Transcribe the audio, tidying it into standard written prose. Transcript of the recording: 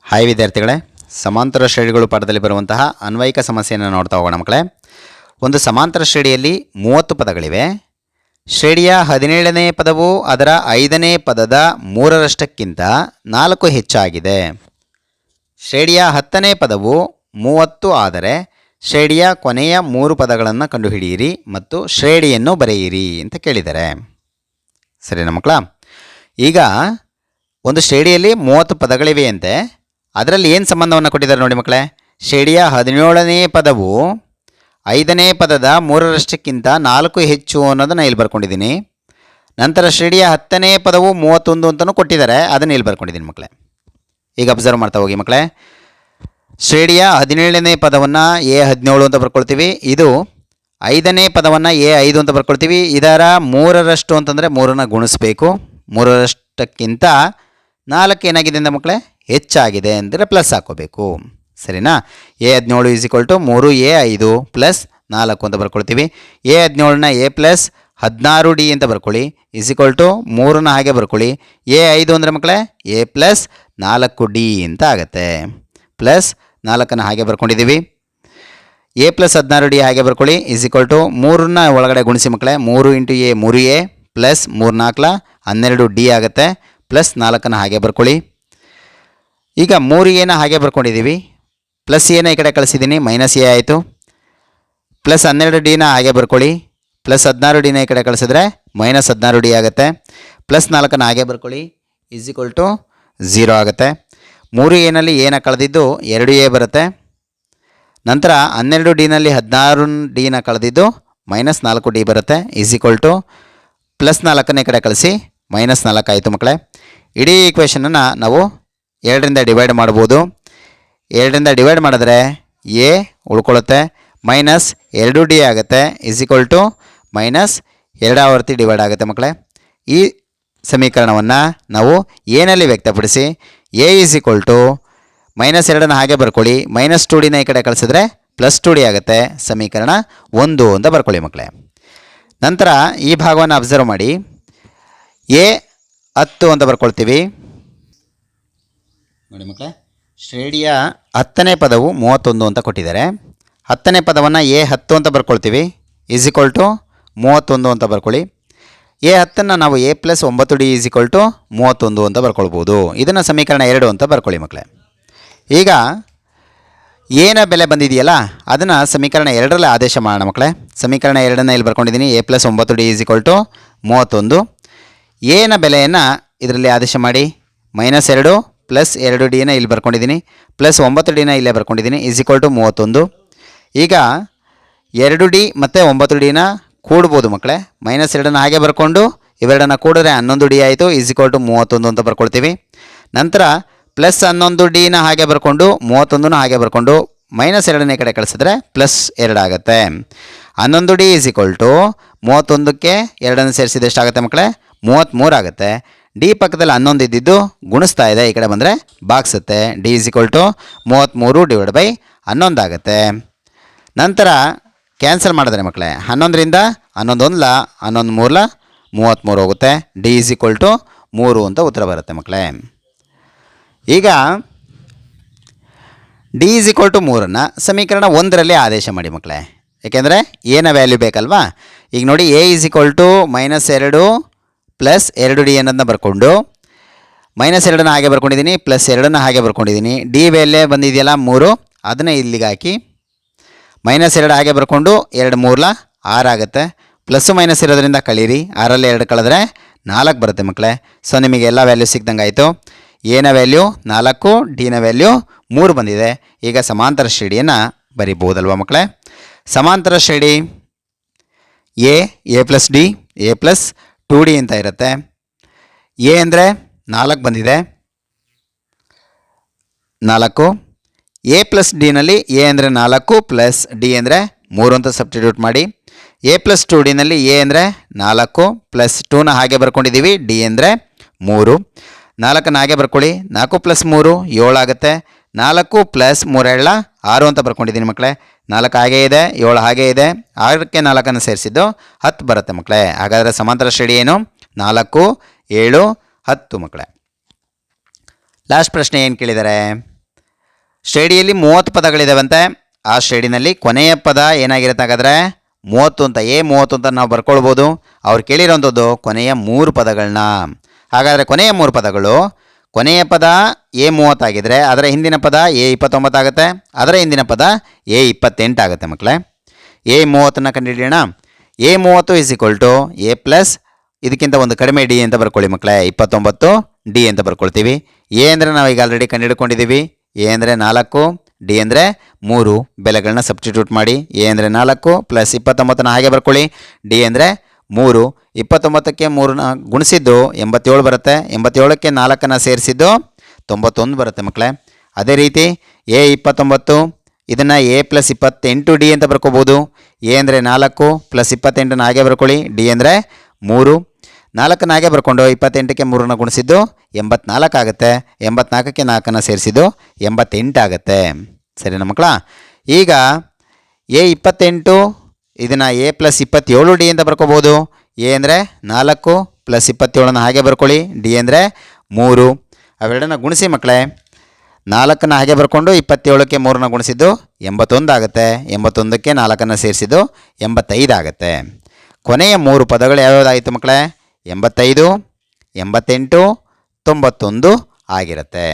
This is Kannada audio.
ಹಾಯ್ ವಿದ್ಯಾರ್ಥಿಗಳೇ, ಸಮಾಂತರ ಶ್ರೇಣಿಗಳು ಪಾಠದಲ್ಲಿ ಬರುವಂತಹ ಅನ್ವಯಿಕ ಸಮಸ್ಯೆಯನ್ನು ನೋಡ್ತಾ ಹೋಗೋಣ ಮಕ್ಕಳೇ. ಒಂದು ಸಮಾಂತರ ಶ್ರೇಣಿಯಲ್ಲಿ 30 ಪದಗಳಿವೆ. ಶ್ರೇಣಿಯ 17ನೇ ಪದವು ಅದರ 5ನೇ ಪದದ 3ರಷ್ಟಕ್ಕಿಂತ 4 ಹೆಚ್ಚಾಗಿದೆ. ಶ್ರೇಣಿಯ 10ನೇ ಪದವು 30 ಆದರೆ ಶ್ರೇಣಿಯ ಕೊನೆಯ 3 ಪದಗಳನ್ನು ಕಂಡುಹಿಡಿಯಿರಿ ಮತ್ತು ಶ್ರೇಣಿಯನ್ನು ಬರೆಯಿರಿ ಅಂತ ಕೇಳಿದ್ದಾರೆ. ಸರಿನಾ ಮಕ್ಕಳ? ಈಗ ಒಂದು ಶ್ರೇಣಿಯಲ್ಲಿ 30 ಪದಗಳಿವೆಯಂತೆ. ಅದರಲ್ಲಿ ಏನು ಸಂಬಂಧವನ್ನು ಕೊಟ್ಟಿದ್ದಾರೆ ನೋಡಿ ಮಕ್ಕಳೇ. ಶ್ರೇಣಿಯ 17ನೇ ಪದವು 5ನೇ ಪದದ 3ರಷ್ಟಕ್ಕಿಂತ 4 ಹೆಚ್ಚು ಅನ್ನೋದನ್ನು ಇಲ್ಲಿ ಬರ್ಕೊಂಡಿದ್ದೀನಿ. ನಂತರ ಶ್ರೇಣಿಯ 10ನೇ ಪದವು 31 ಅಂತಲೂ ಕೊಟ್ಟಿದ್ದಾರೆ, ಅದನ್ನು ಇಲ್ಲಿ ಬರ್ಕೊಂಡಿದ್ದೀನಿ ಮಕ್ಕಳೇ. ಈಗ ಅಬ್ಸರ್ವ್ ಮಾಡ್ತಾ ಹೋಗಿ ಮಕ್ಕಳೇ. ಶ್ರೇಣಿಯ 17ನೇ ಪದವನ್ನು A17 ಅಂತ ಬರ್ಕೊಳ್ತೀವಿ. ಇದು 5ನೇ ಪದವನ್ನು A5 ಅಂತ ಬರ್ಕೊಳ್ತೀವಿ. ಇದರ 3ರಷ್ಟು ಅಂತಂದರೆ 3ನ ಗುಣಿಸ್ಬೇಕು. 3ರಷ್ಟಕ್ಕಿಂತ 4 ಏನಾಗಿದೆ ಅಂತ ಮಕ್ಕಳೇ, ಹೆಚ್ಚಾಗಿದೆ ಅಂದರೆ ಪ್ಲಸ್ ಹಾಕೋಬೇಕು. ಸರಿನಾ? A17 = 3A5 ಪ್ಲಸ್ 4 ಅಂತ ಬರ್ಕೊಳ್ತೀವಿ. A17ನ A ಪ್ಲಸ್ 16D ಅಂತ ಬರ್ಕೊಳ್ಳಿ, = 3ನ ಹಾಗೆ ಬರ್ಕೊಳ್ಳಿ. A5 ಅಂದರೆ ಮಕ್ಕಳೇ A ಪ್ಲಸ್ 4D ಅಂತ ಆಗುತ್ತೆ. ಪ್ಲಸ್ 4ನ ಹಾಗೆ ಬರ್ಕೊಂಡಿದ್ದೀವಿ. A ಪ್ಲಸ್ 16D ಹಾಗೆ ಬರ್ಕೊಳ್ಳಿ, = 3ನ ಒಳಗಡೆ ಗುಣಿಸಿ ಮಕ್ಕಳೇ. 3 × A 3A ಪ್ಲಸ್ 3 4 12D ಆಗುತ್ತೆ. ಪ್ಲಸ್ 4ನ ಹಾಗೆ ಬರ್ಕೊಳ್ಳಿ. ಈಗ 3Aನ ಹಾಗೆ ಬರ್ಕೊಂಡಿದ್ದೀವಿ. ಪ್ಲಸ್ ಎನ ಈ ಕಡೆ ಕಳಿಸಿದ್ದೀನಿ, ಮೈನಸ್ ಎ ಆಯಿತು. ಪ್ಲಸ್ 12Dನ ಹಾಗೆ ಬರ್ಕೊಳ್ಳಿ. ಪ್ಲಸ್ 16Dನ ಈ ಕಡೆ ಕಳಿಸಿದ್ರೆ ಮೈನಸ್ 16D ಆಗುತ್ತೆ. ಪ್ಲಸ್ 4ನ ಹಾಗೆ ಬರ್ಕೊಳ್ಳಿ, = 0 ಆಗುತ್ತೆ. 3Aನಲ್ಲಿ ಏನ ಕಳೆದಿದ್ದು 2A ಬರುತ್ತೆ. ನಂತರ 12Dನಲ್ಲಿ 16Dನ ಕಳೆದಿದ್ದು ಮೈನಸ್ 4D ಬರುತ್ತೆ, = ಪ್ಲಸ್ 4ನ ಈ ಕಡೆ ಕಳಿಸಿ ಮೈನಸ್ 4 ಆಯಿತು ಮಕ್ಕಳೇ. ಇಡೀ ಈಕ್ವೇಷನನ್ನು ನಾವು 2ರಿಂದ ಡಿವೈಡ್ ಮಾಡ್ಬೋದು. 2ರಿಂದ ಡಿವೈಡ್ ಮಾಡಿದ್ರೆ ಎ ಉಳ್ಕೊಳ್ಳುತ್ತೆ, ಮೈನಸ್ 2D ಆಗುತ್ತೆ, = ಮೈನಸ್ 2 ಆವರ್ತಿ ಡಿವೈಡ್ ಆಗುತ್ತೆ ಮಕ್ಕಳೇ. ಈ ಸಮೀಕರಣವನ್ನು ನಾವು ಏನಲ್ಲಿ ವ್ಯಕ್ತಪಡಿಸಿ ಎ ಮೈನಸ್ 2ನ ಹಾಗೆ ಬರ್ಕೊಳ್ಳಿ, ಮೈನಸ್ 2Dನ ಈ ಕಡೆ ಕಳಿಸಿದ್ರೆ ಪ್ಲಸ್ 2D ಆಗುತ್ತೆ. ಸಮೀಕರಣ 1 ಅಂತ ಬರ್ಕೊಳ್ಳಿ ಮಕ್ಕಳೇ. ನಂತರ ಈ ಭಾಗವನ್ನು ಅಬ್ಸರ್ವ್ ಮಾಡಿ. A10 ಅಂತ ಬರ್ಕೊಳ್ತೀವಿ ನೋಡಿ ಮಕ್ಕಳೇ. ಶ್ರೇಣಿಯ 10ನೇ ಪದವು 31 ಅಂತ ಕೊಟ್ಟಿದ್ದಾರೆ. 10ನೇ ಪದವನ್ನು A10 ಅಂತ ಬರ್ಕೊಳ್ತೀವಿ, = 31 ಅಂತ ಬರ್ಕೊಳ್ಳಿ. A10ನ್ನು ನಾವು A ಪ್ಲಸ್ 9D = 31 ಅಂತ ಬರ್ಕೊಳ್ಬೋದು. ಇದನ್ನು ಸಮೀಕರಣ 2 ಅಂತ ಬರ್ಕೊಳ್ಳಿ ಮಕ್ಕಳೇ. ಈಗ ಏನ ಬೆಲೆ ಬಂದಿದೆಯಲ್ಲ ಅದನ್ನು ಸಮೀಕರಣ 2ರಲ್ಲಿ ಆದೇಶ ಮಾಡೋಣ ಮಕ್ಕಳೇ. ಸಮೀಕರಣ 2ನ್ನು ಇಲ್ಲಿ ಬರ್ಕೊಂಡಿದ್ದೀನಿ. A plus 9D = 31. ಏನ ಬೆಲೆಯನ್ನು ಇದರಲ್ಲಿ ಆದೇಶ ಮಾಡಿ, -2 ಪ್ಲಸ್ 2Dನ ಇಲ್ಲಿ ಬರ್ಕೊಂಡಿದ್ದೀನಿ, ಪ್ಲಸ್ 9Dನ ಇಲ್ಲೇ ಬರ್ಕೊಂಡಿದ್ದೀನಿ, = 31. ಈಗ 2D ಮತ್ತು 9Dನ ಕೂಡ್ಬೋದು ಮಕ್ಕಳೇ. -2ನ ಹಾಗೆ ಬರ್ಕೊಂಡು ಇವೆರಡನ್ನ ಕೂಡಿದ್ರೆ 11D ಆಯಿತು, = 31 ಅಂತ ಬರ್ಕೊಳ್ತೀವಿ. ನಂತರ ಪ್ಲಸ್ 11Dನ ಹಾಗೆ ಬರ್ಕೊಂಡು 31ನ ಹಾಗೆ ಬರ್ಕೊಂಡು -2ನ ಕಡೆ ಕಳಿಸಿದ್ರೆ ಪ್ಲಸ್ 2 ಆಗುತ್ತೆ. 11D = 31ಕ್ಕೆ 2ನ್ನು ಸೇರಿಸಿದ್ರೆ ಎಷ್ಟಾಗುತ್ತೆ ಮಕ್ಕಳೇ, 33 ಆಗುತ್ತೆ. ಡಿ ಪಕ್ಕದಲ್ಲಿ 11 ಇದ್ದಿದ್ದು ಗುಣಿಸ್ತಾ ಇದೆ, ಈ ಕಡೆ ಬಂದರೆ ಬಾಗಿಸುತ್ತೆ. D = 33/11 ಆಗುತ್ತೆ. ನಂತರ ಕ್ಯಾನ್ಸಲ್ ಮಾಡಿದ್ರೆ ಮಕ್ಕಳೇ 11ರಿಂದ 11 1 11 3 33 ಹೋಗುತ್ತೆ. D = 3 ಅಂತ ಉತ್ತರ ಬರುತ್ತೆ ಮಕ್ಕಳೇ. ಈಗ D = 3ನ್ನು ಸಮೀಕರಣ 1ರಲ್ಲಿ ಆದೇಶ ಮಾಡಿ ಮಕ್ಕಳೇ, ಏಕೆಂದರೆ ಏನ ವ್ಯಾಲ್ಯೂ ಬೇಕಲ್ವಾ. ಈಗ ನೋಡಿ A = -2 ಪ್ಲಸ್ 2D ಅನ್ನೋದನ್ನ ಬರ್ಕೊಂಡು -2ನ ಹಾಗೆ ಬರ್ಕೊಂಡಿದ್ದೀನಿ, ಪ್ಲಸ್ 2ನ ಹಾಗೆ ಬರ್ಕೊಂಡಿದ್ದೀನಿ. ಡಿ ವ್ಯಾಲ್ಯೂ ಬಂದಿದೆಯಲ್ಲ 3, ಅದನ್ನೇ ಇಲ್ಲಿಗೆ ಹಾಕಿ -2 ಹಾಗೆ ಬರ್ಕೊಂಡು 2 3 6 ಆಗುತ್ತೆ. ಪ್ಲಸ್ಸು ಮೈನಸ್ ಇರೋದ್ರಿಂದ ಕಳೀರಿ, 6ರಲ್ಲಿ 2 ಕಳೆದ್ರೆ 4 ಬರುತ್ತೆ ಮಕ್ಕಳೇ. ಸೊ ನಿಮಗೆ ಎಲ್ಲ ವ್ಯಾಲ್ಯೂ ಸಿಕ್ದಂಗೆ ಆಯಿತು. ಎನ ವ್ಯಾಲ್ಯೂ 4, ಡಿನ ವ್ಯಾಲ್ಯೂ 3 ಬಂದಿದೆ. ಈಗ ಸಮಾಂತರ ಶ್ರೇಣಿಯನ್ನು ಬರಿಬಹುದಲ್ವ ಮಕ್ಕಳೇ. ಸಮಾಂತರ ಶ್ರೇಣಿ A plus D, A plus 2D ಅಂತ ಇರುತ್ತೆ. A ಅಂದರೆ 4 ಬಂದಿದೆ, 4. A ಪ್ಲಸ್ ಡಿನಲ್ಲಿ A ಅಂದರೆ 4 ಪ್ಲಸ್ D ಅಂದರೆ 3 ಅಂತ ಸಬ್ಸ್ಟಿಟ್ಯೂಟ್ ಮಾಡಿ. A ಪ್ಲಸ್ 2Dನಲ್ಲಿ A ಅಂದರೆ 4 ಪ್ಲಸ್ 2ನ ಹಾಗೆ ಬರ್ಕೊಂಡಿದ್ದೀವಿ, D ಅಂದರೆ 3. 4ನ ಹಾಗೆ ಬರ್ಕೊಳ್ಳಿ, 4 ಪ್ಲಸ್ 3 7 ಆಗುತ್ತೆ. 4 ಪ್ಲಸ್ 3 6 ಅಂತ ಬರ್ಕೊಂಡಿದ್ದೀನಿ ಮಕ್ಕಳೇ. 4 ಹಾಗೇ ಇದೆ, 7 ಹಾಗೇ ಇದೆ, 6ಕ್ಕೆ 4ನ್ನು ಸೇರಿಸಿದ್ದು 10 ಬರುತ್ತೆ ಮಕ್ಕಳೇ. ಹಾಗಾದರೆ ಸಮಾಂತರ ಶ್ರೇಣಿ ಏನು? 4 7 10 ಮಕ್ಕಳೇ. ಲಾಸ್ಟ್ ಪ್ರಶ್ನೆ ಏನು ಕೇಳಿದ್ದಾರೆ? ಶ್ರೇಣಿಯಲ್ಲಿ 30 ಪದಗಳಿದಾವಂತೆ. ಆ ಶ್ರೇಣಿನಲ್ಲಿ ಕೊನೆಯ ಪದ ಏನಾಗಿರುತ್ತೆ ಹಾಗಾದರೆ 30 ಅಂತ, 30 ಅಂತ ನಾವು ಬರ್ಕೊಳ್ಬೋದು. ಅವ್ರು ಕೇಳಿರೋಂಥದ್ದು ಕೊನೆಯ 3 ಪದಗಳನ್ನ. ಹಾಗಾದರೆ ಕೊನೆಯ 3 ಪದಗಳು, ಕೊನೆಯ ಪದ A30 ಆಗಿದ್ದರೆ ಅದರ ಹಿಂದಿನ ಪದ A29 ಆಗುತ್ತೆ, ಅದರ ಹಿಂದಿನ ಪದ A28 ಆಗುತ್ತೆ ಮಕ್ಕಳೇ. A30ನ ಕಂಡುಹಿಡಿಯೋಣ. A30 is equal to A plus ಇದಕ್ಕಿಂತ ಒಂದು ಕಡಿಮೆ ಡಿ ಅಂತ ಬರ್ಕೊಳ್ಳಿ ಮಕ್ಕಳೇ, 29 ಡಿ ಅಂತ ಬರ್ಕೊಳ್ತೀವಿ. ಎ ಅಂದರೆ ನಾವು ಈಗ ಆಲ್ರೆಡಿ ಕಂಡುಹಿಡ್ಕೊಂಡಿದ್ದೀವಿ. ಎ ಅಂದರೆ 4, ಡಿ ಅಂದರೆ 3. ಬೆಲೆಗಳನ್ನ ಸಬ್ಸ್ಟಿಟ್ಯೂಟ್ ಮಾಡಿ. ಎ ಅಂದರೆ 4 ಪ್ಲಸ್ 29ನ ಹಾಗೆ ಬರ್ಕೊಳ್ಳಿ. ಡಿ ಅಂದರೆ 3. 29ಕ್ಕೆ 3ನ ಗುಣಿಸಿದ್ದು 87 ಬರುತ್ತೆ. 87ಕ್ಕೆ 4ನ್ನು ಸೇರಿಸಿದ್ದು 91 ಬರುತ್ತೆ ಮಕ್ಕಳೇ. ಅದೇ ರೀತಿ A29 ಇದನ್ನು ಎ ಪ್ಲಸ್ 28 ಡಿ ಅಂತ ಬರ್ಕೋಬೋದು. ಎ ಅಂದರೆ 4 ಪ್ಲಸ್ 28ನ ಹಾಗೆ ಬರ್ಕೊಳ್ಳಿ. ಡಿ ಅಂದರೆ 3. 4ನ್ನು ಹಾಗೆ ಬರ್ಕೊಂಡು 28ಕ್ಕೆ 3ನ ಗುಣಿಸಿದ್ದು 84 ಆಗುತ್ತೆ. 84ಕ್ಕೆ 4ನ್ನು ಸೇರಿಸಿದ್ದು 88 ಆಗುತ್ತೆ. ಸರಿನಾ ಮಕ್ಕಳ? ಈಗ A28 ಇದನ್ನು ಎ ಪ್ಲಸ್ 27 ಡಿ ಅಂತ ಬರ್ಕೋಬೋದು. ಎ ಅಂದರೆ 4 ಪ್ಲಸ್ 27ನ ಹಾಗೆ ಬರ್ಕೊಳ್ಳಿ. ಡಿ ಅಂದರೆ 3. ಅವೆರಡನ್ನ ಗುಣಿಸಿ ಮಕ್ಕಳೇ. 4ನ್ನು ಹಾಗೆ ಬರ್ಕೊಂಡು 27ಕ್ಕೆ 3ನ ಗುಣಿಸಿದ್ದು 81 ಆಗುತ್ತೆ. 81ಕ್ಕೆ 4ನ್ನು ಸೇರಿಸಿದ್ದು 85 ಆಗುತ್ತೆ. ಕೊನೆಯ 3 ಪದಗಳು ಯಾವ್ಯಾವುದಾಯಿತು ಮಕ್ಕಳೇ? 85, 88, 91 ಆಗಿರುತ್ತೆ.